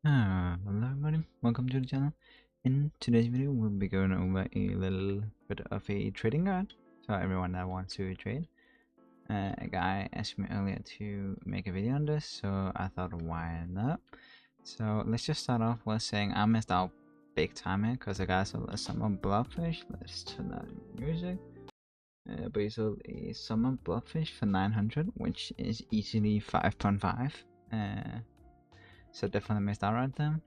Hello everybody, welcome to the channel. In today's video we'll be going over a little bit of a trading guide for everyone that wants to trade. A guy asked me earlier to make a video on this, so I thought why not. So let's just start off with saying I missed out big time here because the guy sold a summer blobfish. Let's turn that music. But he sold a summer blobfish for 900, which is easily 5.5. So definitely missed out right there.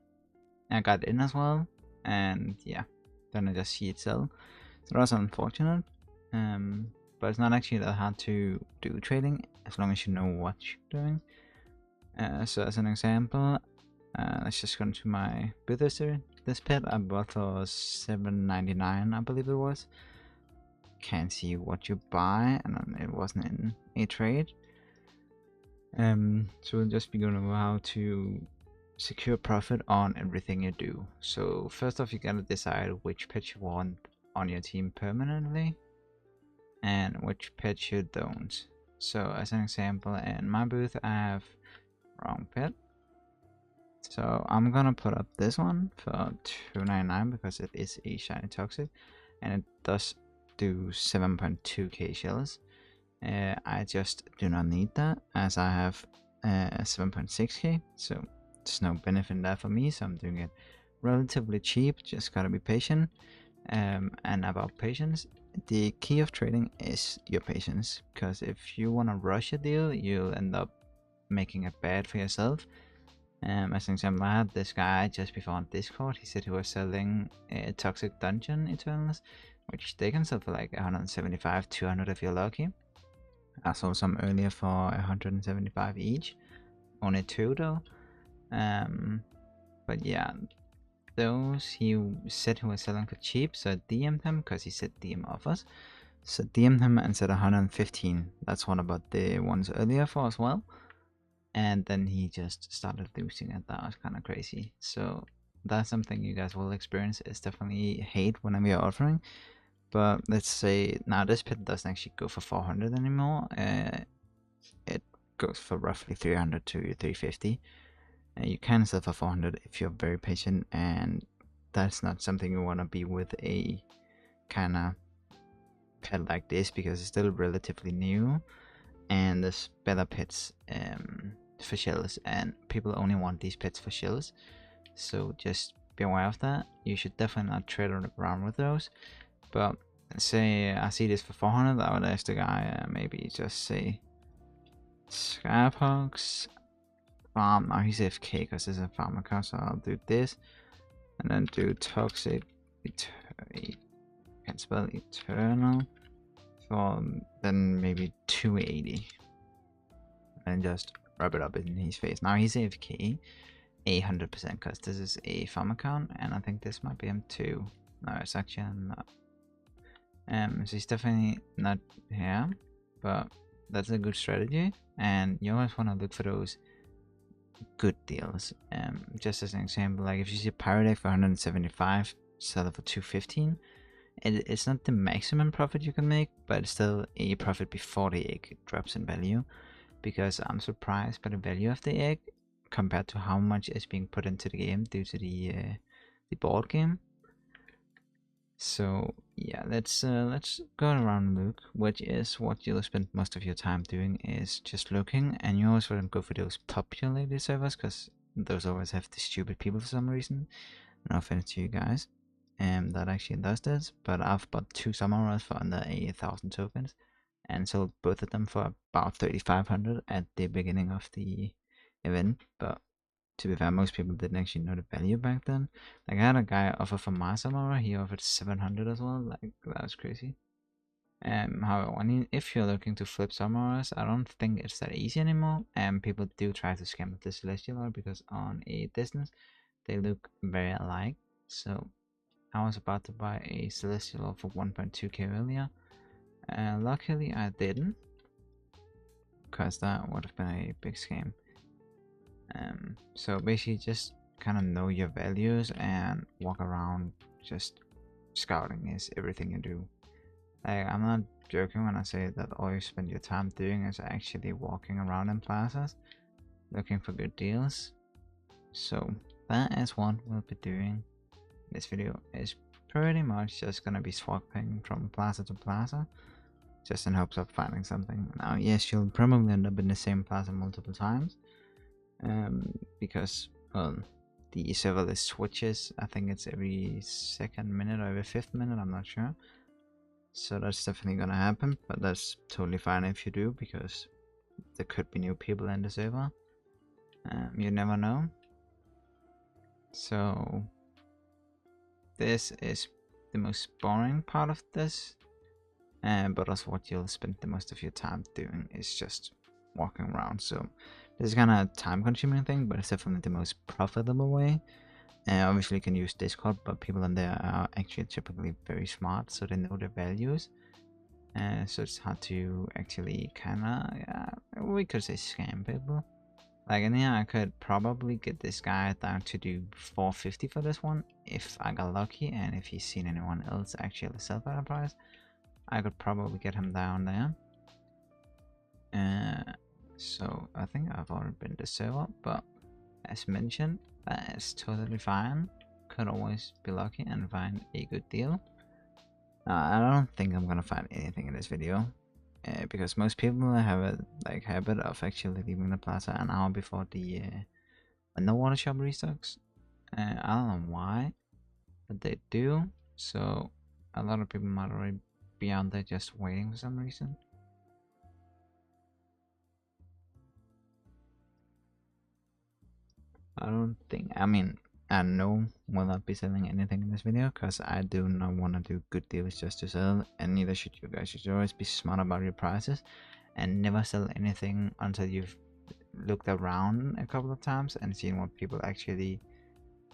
I got in as well, and yeah, then I just see it sell. So that's unfortunate, but it's not actually that hard to do trading as long as you know what you're doing. So as an example, let's just go into my booth history. This pet I bought for $7.99, I believe it was. Can't see what you buy, and it wasn't in a trade. So we'll just be going over how to secure profit on everything you do. So first off, you gotta decide which pet you want on your team permanently and which pet you don't. So as an example, in my booth I have wrong pet, so I'm gonna put up this one for $2.99 because it is a shiny toxic and it does do 7.2k shells. I just do not need that as I have 7.6k, so there's no benefit in that for me, so I'm doing it relatively cheap. Just gotta be patient. And about patience, the key of trading is your patience, because if you want to rush a deal, you'll end up making it bad for yourself. As an example, I had this guy just before on Discord. He said he was selling toxic dungeon eternals, which they can sell for like 175, 200 if you're lucky. I saw some earlier for 175 each, only 2 though. But yeah, those he said he was selling for cheap, so I DM'd him because he said DM offers. So DM'd him and said 115. That's what about the ones earlier for as well. And then he just started losing it. That was kind of crazy. So that's something you guys will experience. Is definitely hate whenever you're offering. But let's say now this pit doesn't actually go for 400 anymore. It goes for roughly 300 to 350. You can sell for 400 if you're very patient, and that's not something you want to be with a kind of pet like this because it's still relatively new and there's better pets for shells, and people only want these pets for shells, so just be aware of that. You should definitely not trade around with those. But say I see this for 400, I would ask the guy maybe just say Skypox farm. Now he's AFK because there's a farm account, so I'll do this and then do toxic can't spell eternal for then maybe 280 and just rub it up in his face. Now he's AFK 100% because this is a farm account, and I think this might be him too. No, it's actually not. So he's definitely not here, but that's a good strategy, and you always want to look for those good deals. Just as an example, like if you see a pirate egg for 175, sell it for 215. It's not the maximum profit you can make, but it's still a profit before the egg drops in value, because I'm surprised by the value of the egg compared to how much is being put into the game due to the board game. So yeah, let's go around and look, which is what you'll spend most of your time doing, is just looking. And you always want to go for those populated servers because those always have the stupid people for some reason. No offense to you guys that actually does this, but I've bought 2 summoners for under 1,000 tokens and sold both of them for about 3,500 at the beginning of the event. But to be fair, most people didn't actually know the value back then. Like I had a guy offer for my summoner, he offered 700 as well. Like that was crazy. However, if you're looking to flip summoners, I don't think it's that easy anymore. And people do try to scam with the celestial because on a distance they look very alike. So I was about to buy a celestial for 1.2k earlier. Luckily I didn't, because that would have been a big scam. So basically just kind of know your values and walk around. Just scouting is everything you do. Like, I'm not joking when I say that all you spend your time doing is actually walking around in plazas looking for good deals. So that is what we'll be doing. This video is pretty much just gonna be swapping from plaza to plaza, just in hopes of finding something. Now, yes, you'll probably end up in the same plaza multiple times, because, well, the server list switches. I think it's every 2nd minute or every 5th minute, I'm not sure. So that's definitely gonna happen, but that's totally fine if you do, because there could be new people in the server. You never know. So this is the most boring part of this, but also what you'll spend the most of your time doing is just walking around. So this is kind of a time consuming thing, but it's definitely the most profitable way. Obviously you can use Discord, but people in there are actually typically very smart, so they know their values. So it's hard to actually we could say scam people. Like in here, I could probably get this guy down to do 450 for this one if I got lucky, and if he's seen anyone else actually sell for the price, I could probably get him down there. So I think I've already been to server, but as mentioned, that is totally fine. Could always be lucky and find a good deal. I don't think I'm gonna find anything in this video, because most people have a habit of actually leaving the plaza an hour before the underwater shop restocks. I don't know why, but they do. So a lot of people might already be out there just waiting for some reason. I don't think, I mean, I know will not be selling anything in this video, because I do not want to do good deals just to sell, and neither should you guys. You should always be smart about your prices and never sell anything until you've looked around a couple of times and seen what people actually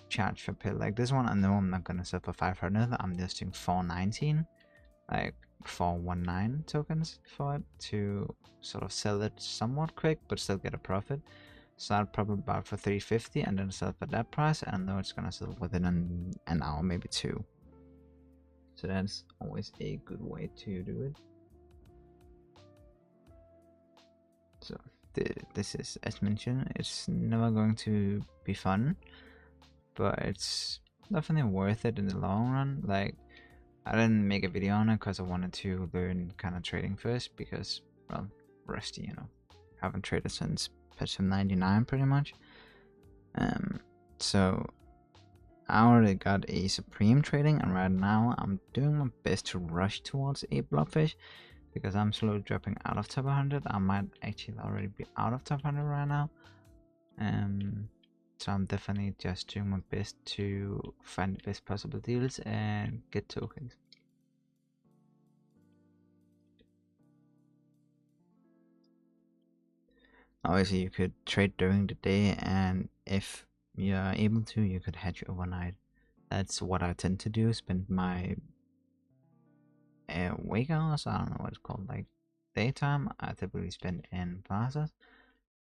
charge for pill. Like this one, I know I'm not gonna sell for 500. I'm just doing 419, like 419 tokens for it, to sort of sell it somewhat quick but still get a profit. So I'll probably buy for 350 and then sell for that price, and I know it's gonna sell within an hour, maybe 2. So that's always a good way to do it. So this is, as mentioned, it's never going to be fun, but it's definitely worth it in the long run. Like, I didn't make a video on it because I wanted to learn kind of trading first, because, well, rusty, you know, haven't traded since patch 99 pretty much. So I already got a supreme trading, and right now I'm doing my best to rush towards a blockfish, because I'm slowly dropping out of top 100. I might actually already be out of top 100 right now. So I'm definitely just doing my best to find the best possible deals and get tokens. Obviously you could trade during the day, and if you're able to, you could hedge overnight. That's what I tend to do. Spend my wake hours, I don't know what it's called, like daytime I typically spend in plazas,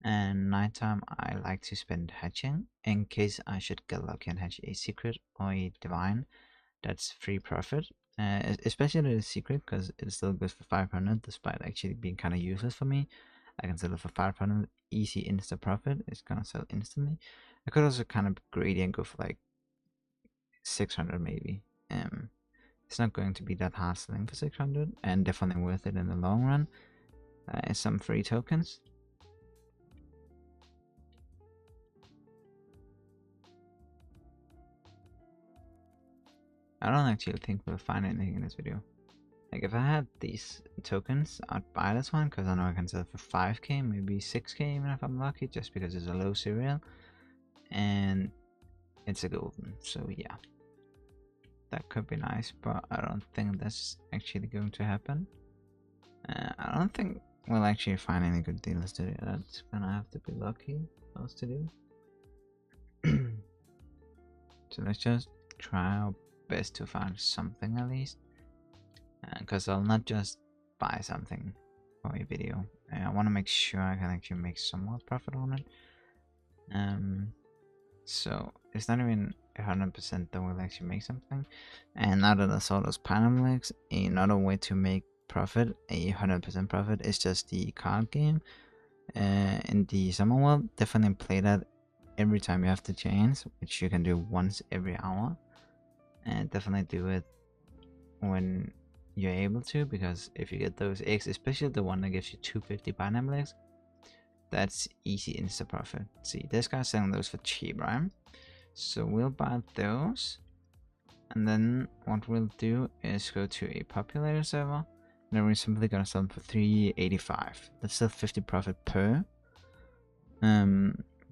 and nighttime I like to spend hatching, in case I should get lucky and hatch a secret or a divine. That's free profit, especially the secret, because it still goes for 500 despite actually being kind of useless for me. I can sell it for 500, easy insta profit. It's gonna sell instantly. I could also kind of be greedy and go for like 600 maybe. It's not going to be that hard selling for 600, and definitely worth it in the long run. Some free tokens. I don't actually think we'll find anything in this video. Like, if I had these tokens, I'd buy this one, because I know I can sell it for 5k, maybe 6k even if I'm lucky, just because it's a low serial and it's a golden. So yeah, that could be nice, but I don't think that's actually going to happen. I don't think we'll actually find any good deals today. That's gonna have to be lucky for us to do. So let's just try our best to find something at least, because I'll not just buy something for a video. I want to make sure I can actually make somewhat profit on it. So it's not even 100% that we'll actually make something. And now that I saw those pineapple legs, another way to make profit, a 100% profit, is just the card game in the summer world. Definitely play that every time you have the chance, which you can do once every hour. And definitely do it when you're able to, because if you get those eggs, especially the one that gives you 250 pineapple eggs, that's easy insta profit. See, this guy's selling those for cheap, right? So we'll buy those, and then what we'll do is go to a populator server, and then we're simply gonna sell them for 385. That's still 50 profit per.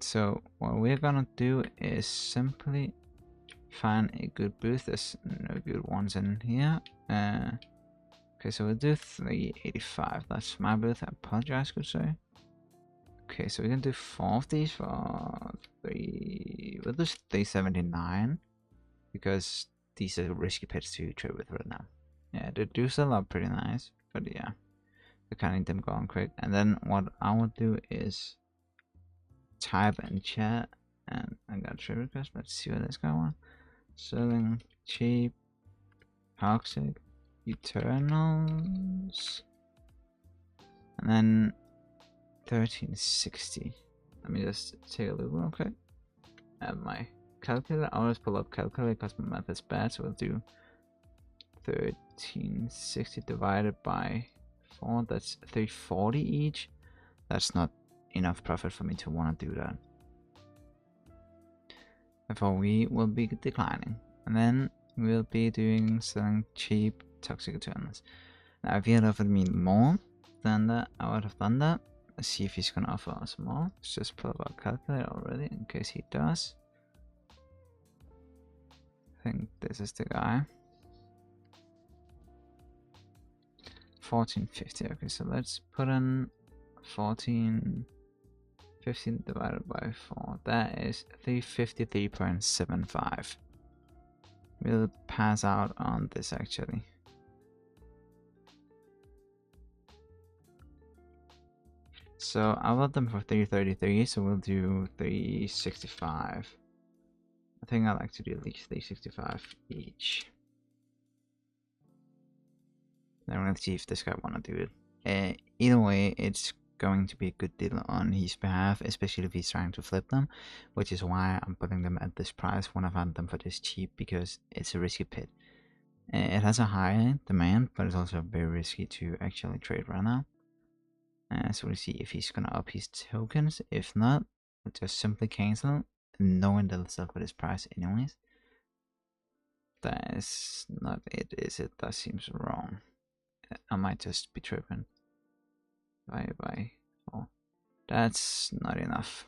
So what we're gonna do is simply find a good booth. There's no good ones in here. Okay, so we'll do 385. That's my booth. I apologize, could say. Okay, so we can do 4 of these for 3. We'll do 379 because these are risky pets to trade with right now. Yeah, they do sell out pretty nice, but yeah, we kind of need them going quick. And then what I will do is type in chat, and I got a trade request. Let's see what this guy wants. Selling cheap, toxic, Eternals, and then 1360. Let me just take a look real quick at my calculator. I always pull up calculator because my math is bad, so we'll do 1360 divided by 4. That's 340 each. That's not enough profit for me to want to do that. Therefore, we will be declining, and then we'll be doing selling cheap toxic Eternals. Now, if he had offered me more than that, I would have done that. Let's see if he's gonna offer us more. Let's just pull up our calculator already in case he does. I think this is the guy. 1450. Okay, so let's put in 1415 divided by 4. That is 353.75. We'll pass out on this actually. So I bought them for 333, so we'll do 365. I think I like to do at least 365 each. Then we're gonna see if this guy wanna do it. Either way, it's going to be a good deal on his behalf, especially if he's trying to flip them, which is why I'm putting them at this price when I found them for this cheap, because it's a risky pit. It has a high demand, but it's also very risky to actually trade right now. So we'll see if he's gonna up his tokens. If not, we'll just simply cancel, knowing that it'll sell for this price anyways. That is not it, is it? That seems wrong. I might just be tripping. Bye. Oh, that's not enough.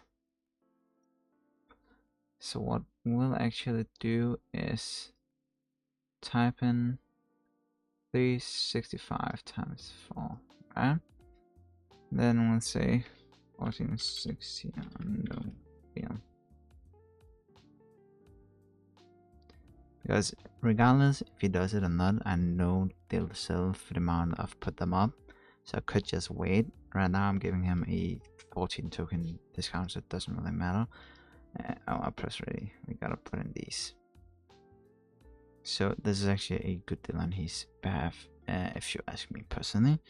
So what we'll actually do is type in 365 times 4, right? Then we'll say 1460 no deal. Because regardless if he does it or not, I know they'll sell for the amount I've put them up. So I could just wait. Right now I'm giving him a 14 token discount, so it doesn't really matter. Oh, I press ready. We gotta put in these. So this is actually a good deal on his behalf, if you ask me personally.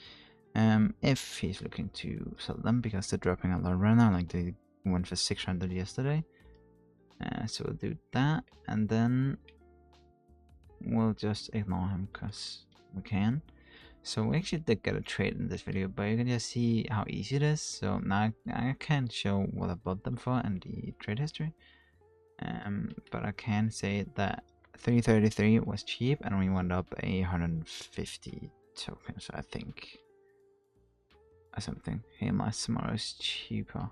If he's looking to sell them, because they're dropping a lot right now, like they went for 600 yesterday. So we'll do that, and then we'll just ignore him because we can. So we actually did get a trade in this video, but you can just see how easy it is. So now I can't show what I bought them for and the trade history, but I can say that 333 was cheap and we went up 150 tokens, I think, or something. Hey, my tomorrow is cheaper.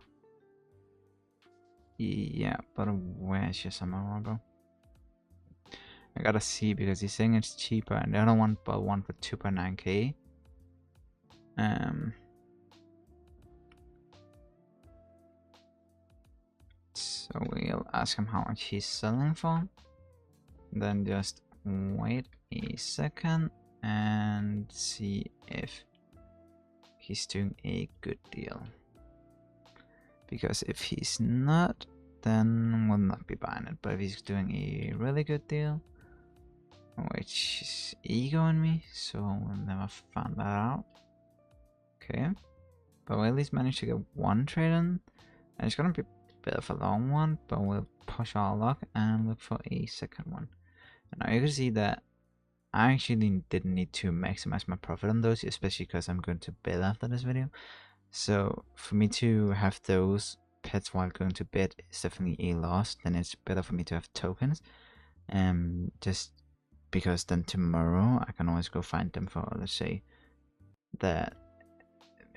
Yeah, but where's your summer, bro? I gotta see, because he's saying it's cheaper, and the other one bought one for 2.9k. So we'll ask him how much he's selling for. Then just wait a second and see if he's doing a good deal. Because if he's not, then we'll not be buying it. But if he's doing a really good deal, which is ego on me, so we'll never find that out. Okay, but we at least managed to get one trade in, and it's gonna be bit of a long one, but we'll push our luck and look for a second one. Now you can see that I actually didn't need to maximize my profit on those, especially because I'm going to bed after this video. So for me to have those pets while going to bed is definitely a loss. Then it's better for me to have tokens, just because then tomorrow I can always go find them for, let's say that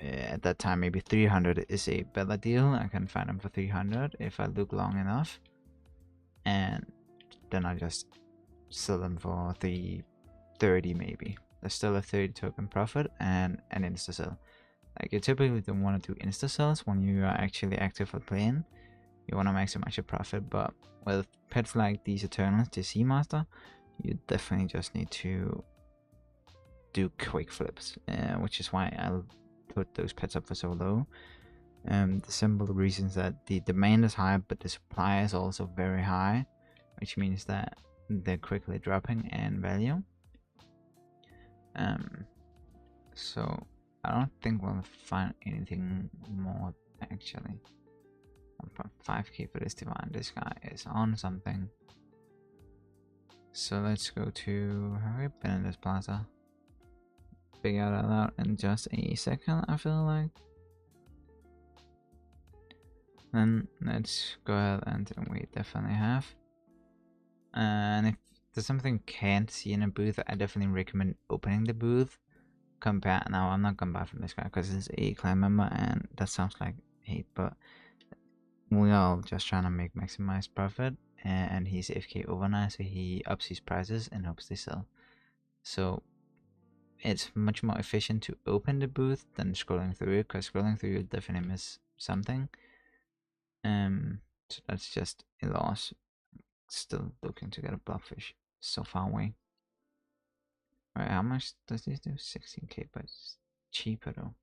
at that time maybe 300 is a better deal. I can find them for 300 if I look long enough, and then I just sell them for 330 maybe. There's still a 30 token profit and an insta sell. Like, you typically don't want to do insta sells when you are actually active for playing. You want to maximize your profit, but with pets like these Eternals, the Sea Master, you definitely just need to do quick flips, which is why I'll put those pets up for so low. The simple reason is that the demand is high, but the supply is also very high, which means that they're quickly dropping in value. So I don't think we'll find anything more actually. 1.5k for this divine. This guy is on something. So let's go to, have we been in this plaza? Figure that out in just a second, I feel like. Then let's go ahead and we definitely have. And if there's something can't see in a booth, I definitely recommend opening the booth. Compare, now I'm not gonna buy from this guy because it's a clan member and that sounds like hate, but we are just trying to make maximized profit, and he's AFK overnight, so he ups his prices and hopes they sell. So it's much more efficient to open the booth than scrolling through it, because scrolling through you definitely miss something. So that's just a loss. Still looking to get a blockfish, so far away. Alright, how much does this do? 16k, but it's cheaper though.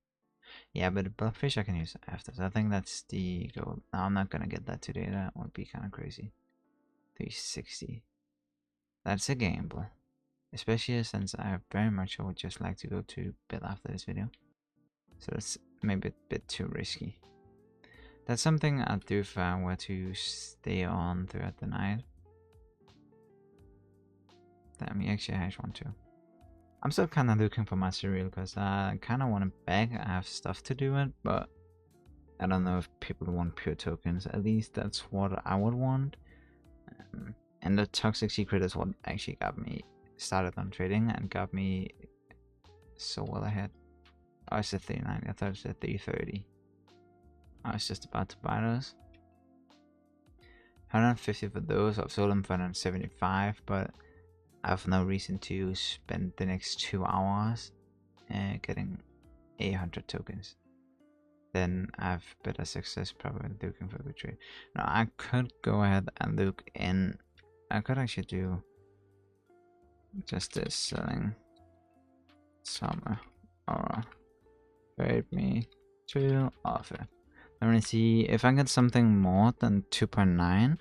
Yeah, but the blockfish I can use after, so I think that's the goal. Now I'm not gonna get that today, that would be kind of crazy. 360. That's a gamble. Especially since I very much would just like to go to bed after this video. So that's maybe a bit too risky. That's something I'd do if I were to stay on throughout the night. Damn, he actually has one too. I'm still kind of looking for my cereal because I kind of want it back. I have stuff to do it, but I don't know if people want pure tokens. At least that's what I would want. And the toxic secret is what actually got me started on trading and got me so well ahead. Oh, it's at 390. I thought it was at 330. I was just about to buy those. 150 for those. I've sold them for 175, but I have no reason to spend the next 2 hours getting 800 tokens. Then I have better success probably looking for a good trade. Now I could go ahead and look in. I could actually do just this, selling summer or trade me to offer. I'm gonna see if I get something more than 2.9.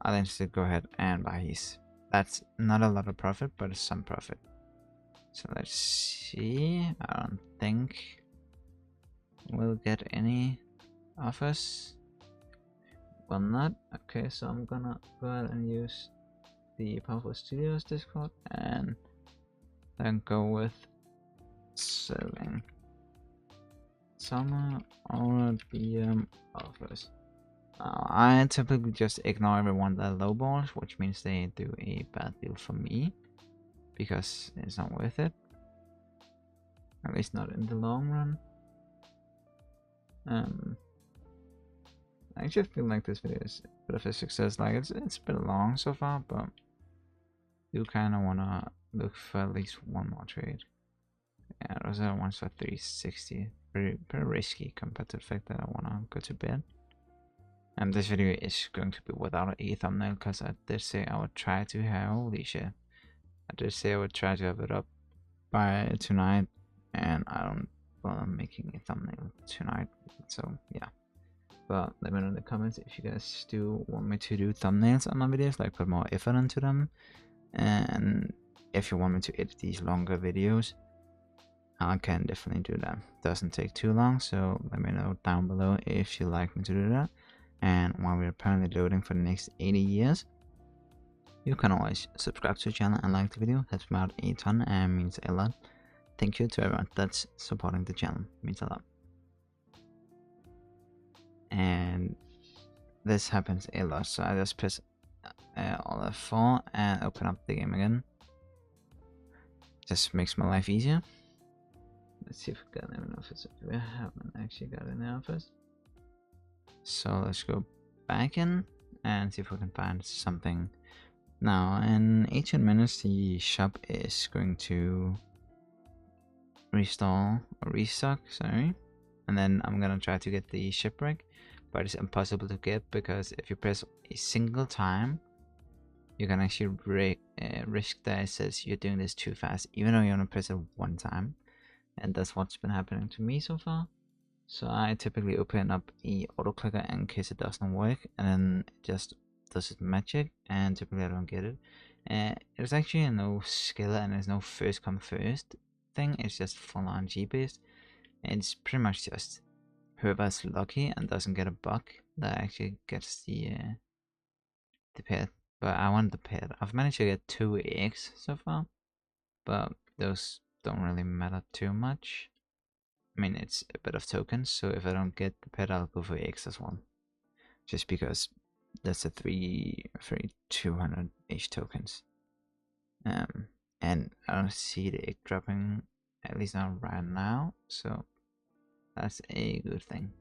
I'll instead go ahead and buy his. That's not a lot of profit, but it's some profit. So let's see. I don't think we'll get any offers. Well, not. Okay, so I'm gonna go ahead and use the Powerful Studios Discord and then go with selling summer or BM offers. I typically just ignore everyone that lowballs, which means they do a bad deal for me because it's not worth it. At least not in the long run. I actually feel like this video is a bit of a success. Like it's a bit long so far, but do kind of wanna look for at least one more trade. Yeah, those are ones for 360. Pretty risky compared to the fact that I wanna go to bed. This video is going to be without a thumbnail because I did say I would try to have, holy shit, I did say I would try to have it up by tonight, and I don't bother making a thumbnail tonight, so yeah. But let me know in the comments if you guys do want me to do thumbnails on my videos, like put more effort into them, and if you want me to edit these longer videos, I can definitely do that. Doesn't take too long, so let me know down below if you like me to do that. And while we're apparently loading for the next 80 years, you can always subscribe to the channel and like the video. Helps me out a ton and means a lot. Thank you to everyone that's supporting the channel. It means a lot. And this happens a lot, so I just press Alt F4 and open up the game again. Just makes my life easier. Let's see if we got an office. We haven't actually got an office. So let's go back in and see if we can find something. Now in 18 minutes the shop is going to restock, sorry. And then I'm gonna try to get the shipwreck, but it's impossible to get because if you press a single time, you can actually risk that it says you're doing this too fast, even though you only press it one time. And that's what's been happening to me so far. So I typically open up a auto clicker in case it doesn't work, and then it just does its magic, and typically I don't get it. There's actually no skill and there's no first come first thing, it's just full on G based. It's pretty much just whoever's lucky and doesn't get a bug that actually gets the pet. But I want the pet. I've managed to get 2 eggs so far, but those don't really matter too much. I mean, it's a bit of tokens, so if I don't get the pet, I'll go for eggs as well. Just because that's a 200 each tokens. And I don't see the egg dropping, at least not right now, so that's a good thing.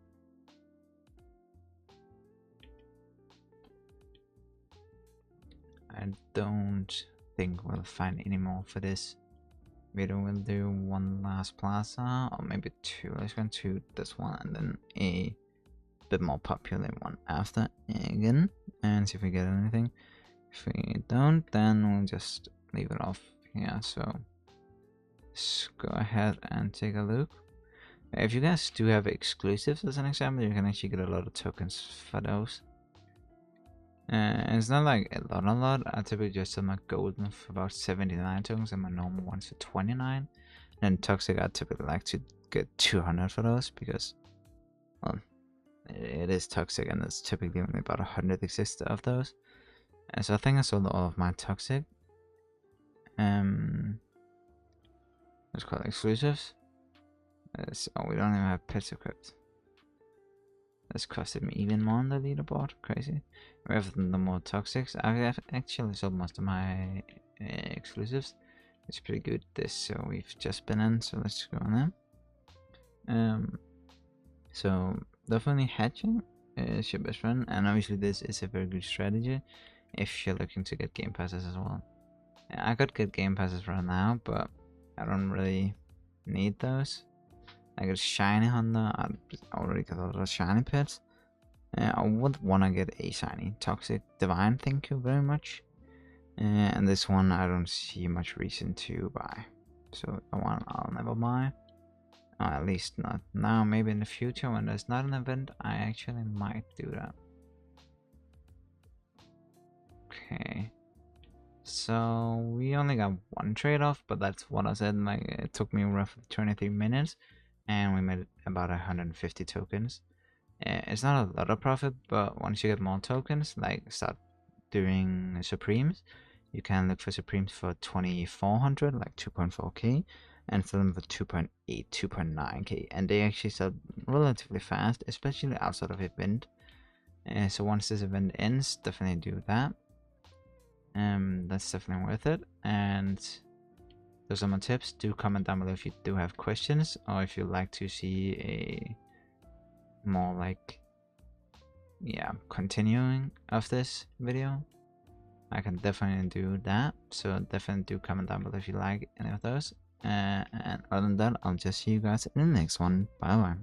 I don't think we'll find any more for this video. We'll do one last plaza, or maybe 2. Let's go to this one and then a bit more popular one after again, and see if we get anything. If we don't, then we'll just leave it off here. So let's go ahead and take a look. If you guys do have exclusives as an example, you can actually get a lot of tokens for those. It's not like a lot. I typically just sell my golden for about 79 tokens and my normal ones for 29. And then toxic, I typically like to get 200 for those because, well, it is toxic and there's typically only about 100 exist of those. And so I think I sold all of my toxic. Let's call it exclusives. Oh, we don't even have pets equipped. That's costed me even more on the leaderboard. Crazy. Rather than the more toxics, I've actually sold most of my exclusives. It's pretty good. This so we've just been in, so let's go on there. So definitely hatching is your best friend, and obviously this is a very good strategy if you're looking to get game passes as well. I could get game passes right now, but I don't really need those. I got shiny hunter. I already got a lot of shiny pets. I would want to get a shiny toxic divine. Thank you very much. And this one I don't see much reason to buy, so I'll never buy. At least not now. Maybe in the future when there's not an event, I actually might do that. Okay. So we only got one trade-off, but that's what I said. Like, it took me roughly 23 minutes. And we made about 150 tokens. It's not a lot of profit, but once you get more tokens, like start doing Supremes, you can look for Supremes for 2400, like 2.4k, and sell them for 2.8, 2.9k, and they actually sell relatively fast, especially outside of event. So once this event ends, definitely do that. That's definitely worth it. And those are my tips. Do comment down below if you do have questions, or if you'd like to see a more like, yeah, continuing of this video. I can definitely do that, so definitely do comment down below if you like any of those. And other than that, I'll just see you guys in the next one. Bye bye.